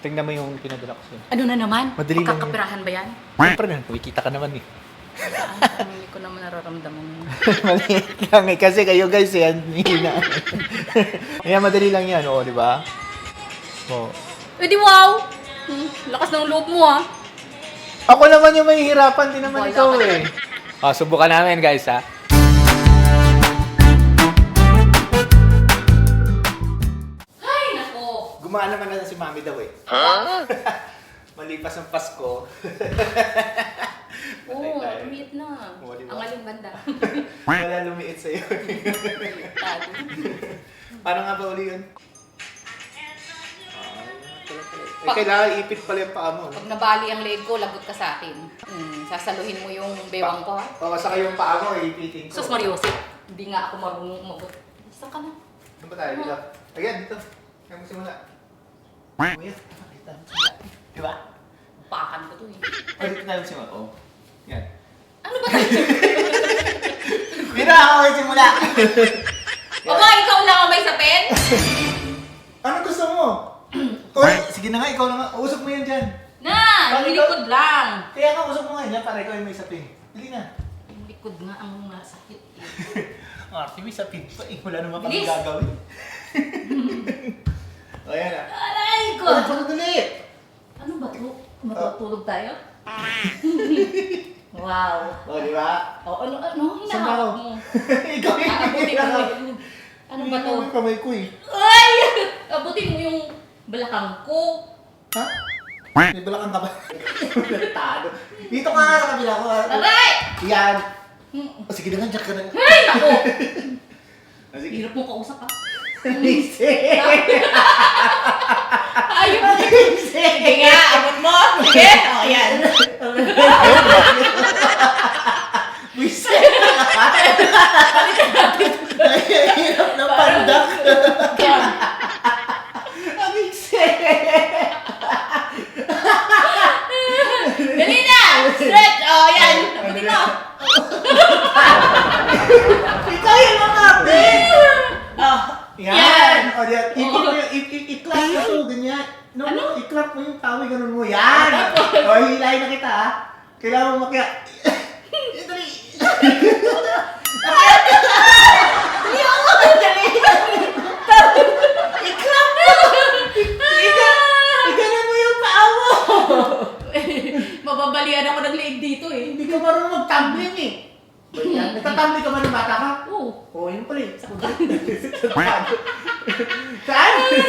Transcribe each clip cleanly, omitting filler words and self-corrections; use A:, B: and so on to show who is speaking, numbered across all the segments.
A: Tingnan mo yung pinadala ko sa'yo.
B: Ano na naman?
A: Madali lang yun.
B: Magkakapirahan ba yan?
A: Siyempre na, kumikita ka naman eh.
B: Hindi ko naman nararamdaman yun.
A: Maliit lang eh. Kasi kayo guys, yan, hina. Ayan, madali lang yan, di ba? Oo.
B: Eh di wow! Lakas ng loob mo ah.
A: Ako naman yung mahihirapan, di naman
B: Wala
A: ikaw
B: ka
A: eh. Subukan namin guys ha.
B: Ay, nako!
A: Gumaan naman na si Mami daw eh. Huh? Malipas ang Pasko.
B: Oo, lumiit na.
A: Oo, diba?
B: Ang aling banda.
A: Wala lumiit sa'yo.
B: Tago.
A: Paano nga ba uli yun? Kailangan ipit pala yung paa mo.
B: Pag nabali ang leg ko, lagot ka sa akin. Sasaluhin mo yung bewang ko ha.
A: Saka yung paa mo, ipitin ko.
B: Sus Mariosi, hindi nga ako marunong umabot. Basta ka na.
A: Saan ba tayo? Dito. Ayan, dito. Kaya mo simula. Ayan, pakita mo simula. Diba?
B: Pakan ko to eh.
A: O, dito tayo simula. Oo. Yan.
B: Ano ba tayo?
A: Mira, ako may simula.
B: Baba, ikaw lang ang may sapin?
A: Ano gusto mo? Oy, sige na nga, ikaw na nga. Usok mo yan dyan.
B: Na! Yung likod lang.
A: Kaya nga, usok mo nga yan para ikaw yung may sapin. Dali na.
B: Yung likod nga ang masakit eh.
A: Arte, may sapin pa eh. Wala naman kami
B: Bilis.
A: gagawin. O, yan ah.
B: Aray ko!
A: Ano dali?
B: Ano ba to? Matutulog tayo? Wow.
A: O, di ba?
B: O, ano?
A: Saan ba ako?
B: Hinahawak mo.
A: Ikaw yung
B: Abutin mo yung... Ano ba to?
A: Yung kamay ko eh.
B: Ay! Abutin mo yung balakang ko.
A: Ha? May balakang ka ba? Tado. Dito ka nga sa kabila ko.
B: Aray!
A: Yan. O, sige na nga, jack ka na.
B: Ay! Ako!
A: O, sige.
B: Hirap mo kausap ha.
A: Lise!
B: Ayun! Sige nga, abot mo! Sige! O, yan.
A: Lise! Hirap ng pandak. Lise!
B: Dali na! Stretch! O, yan. Abutin mo.
A: Ikaw yung mamapit!
B: Yan.
A: Yan! O, yan. I-clap mo to, ganyan. No,
B: Ano?
A: i-clap mo yung tawag, ganun mo. Yan! O, hilahin na kita, ha? Kailangan mo makiya. Dali! I-clap mo! Iganan mo yung paa mo!
B: Mababalian ako ng leeg dito eh.
A: Hindi ka marunong mag-tumbling eh. Yan. Nagtatumbling ka ba ng bata ka?
B: Oo.
A: Oo, yun pala eh. Saan?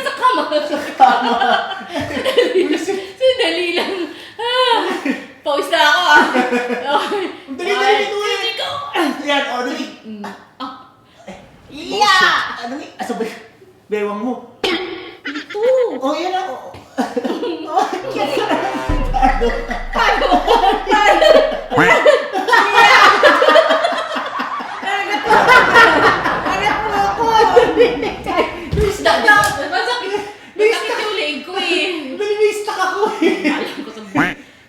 B: Sa kama. Sandali lang. Pause na ako ah. Okay.
A: Dali ito eh.
B: Ikaw.
A: Yan, o, dali.
B: Iya!
A: Ano eh? Sabay. Bewang mo.
B: Ito.
A: Oh, yan ako. Oh, yan ka na.
B: Paano? Anak mo ako.
A: Na-stuck na.
B: Masakit yung leeg ko eh.
A: Dali, na-stuck ako eh.
B: Alam ko sa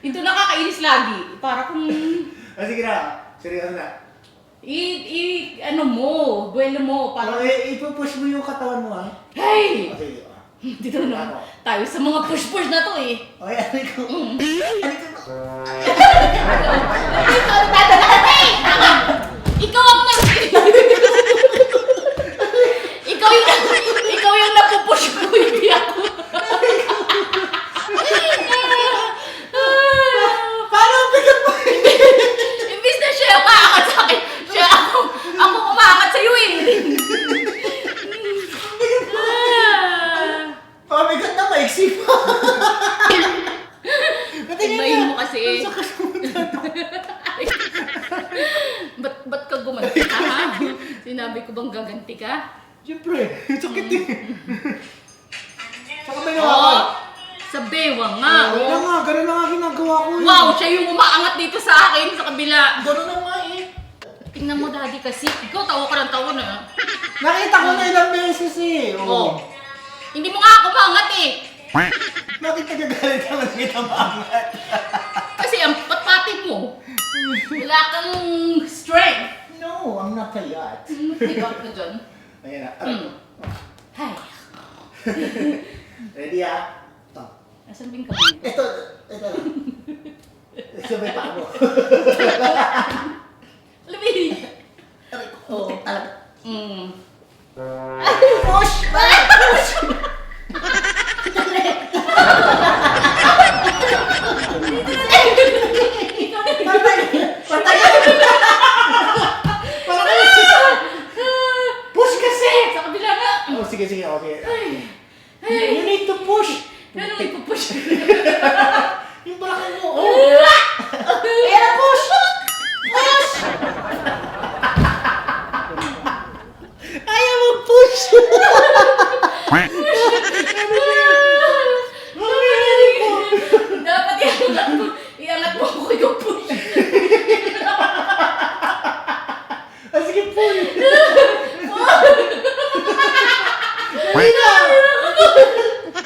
B: ito nakakainis lagi. Para kung
A: Sige na. Seryoso na.
B: ano mo, buwelo mo.
A: Parang
B: Para
A: ipupush mo yung katawan mo, ha?
B: hey!
A: Okay.
B: Dito na tayo sa mga push-push na to eh.
A: Okay, ano ko?
B: Ikaw ang dadala. Hey! Ikaw ang ikaw yung napupush ko, hindi ako.
A: Paano ang bigat mo?
B: Imbis na siya yung maakat sa akin, siya ako kumaakat sa'yo eh.
A: Pamigat na, maiksi pa.
B: Ibayin mo kasi eh. Ba't ka gumanti ka ha? Sinabi ko bang gaganti ka?
A: Siyempre, sakit eh. Saka may
B: Oo.
A: nawakan.
B: Sa bewang nga.
A: Ganun na
B: Oh.
A: nga, ganun na nga ginagawa ko eh.
B: Wow, siya yung umaangat dito sa akin sa kabila.
A: Ganun na nga eh.
B: Tingnan mo daddy kasi. Ikaw tawa ka ng tawa na.
A: Nakita ko na ilang beses eh.
B: Oh. Hindi mo nga ako maangat eh.
A: Bakit nagagalit ka man kita maangat?
B: Kasi ang patpatin mo. Wala kang strength.
A: No, I'm not payat.
B: Diba ka dyan?
A: Ayan na.
B: Hay.
A: Ready ah? Ito.
B: Nasaan ba yung kamay ko?
A: Ito lang. Sabay pa ako.
B: Labi!
A: Aray ko,
B: Oo.
A: putik talaga.
B: Ay, push! Push!
A: Patay! Parang push kasi!
B: Sa kabila nga!
A: Oh, sige, okay.
B: Ay!
A: You need to push!
B: Ano ipupush?
A: Yung balakang mo, oh!
B: Ayan na, push! Push!
A: Ayaw mo push!
B: Dapat iangat mo ako yung push.
A: Ah, sige, pull! Dali na!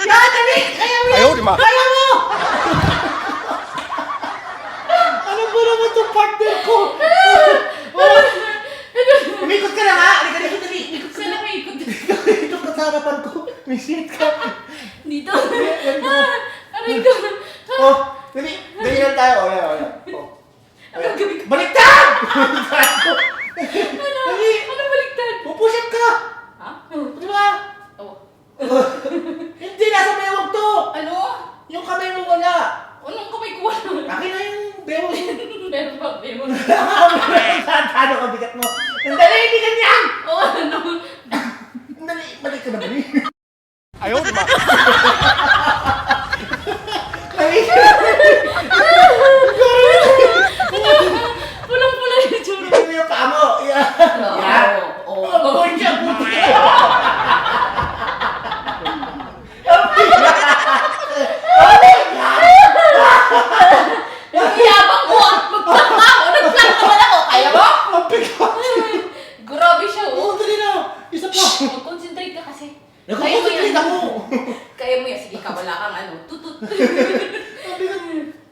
A: Yan, dali! Kaya mo yan! Kaya mo! Ano ba naman itong partner ko? Umikot ka na nga! Halika dito, dali! Umikot ka
B: Saan
A: na!
B: ako ikot?
A: Dito ka sa harapan ko. May seat ka.
B: Dito. Aray ko.
A: Oh, dali! Dali lang tayo. Oh, yan. Oh.
B: Ano gawin ko?
A: Baliktad! Baliktad ko!
B: Ano?
A: Dali!
B: Ano baliktad?
A: Pupush up ka!
B: Ha?
A: Di ba?
B: Oh.
A: Hindi, nasa bewang to!
B: Ano?
A: Yung kamay mo wala!
B: Anong kamay ko wala?
A: Akin na yung bewang mo.
B: Meron ba? Meron.
A: Ano ka bigat mo? Dali, hindi ganyan!
B: Oh, ano?
A: Dali, balik ka na bali.
C: Ayaw, di ba?
A: Dali!
B: Pulang-pula yung tsura.
A: Ito yung paa mo! Yan! Yan!
B: Oo.
A: Oh, boy siya! Buti ka!
B: Yung yabang ko! Mag-plank ako! Nag-plank naman ako! Kaya mo?
A: Ang bigat!
B: Grabe siya,
A: Oo,
B: oh.
A: dali na! Isa pa!
B: Mag-concentrate ka kasi.
A: Nagkukonsentrate ako!
B: Kaya mo yan. Sige ka, wala kang ano. Tutut.
A: Ang bigat!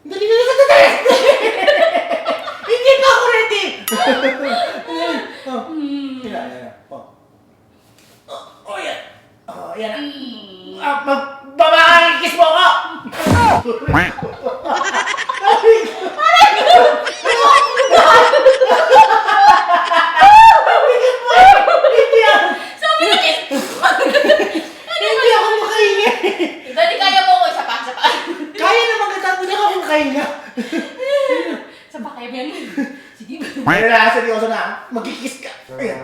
A: Dali na! Hindi pa ako ready! Yan. Oh, yan. Oh, yan. Babakakikis mo ako! Hindi ako!
B: Sabi na kiss!
A: Hindi ako makahinga!
B: Dali, kaya mo ko. Isa pa.
A: Kaya naman kita, hindi ako makahinga!
B: Isa pa, kaya mo yan. Sige.
A: Ayun na, seryoso na. Magkikis ka. Ayan.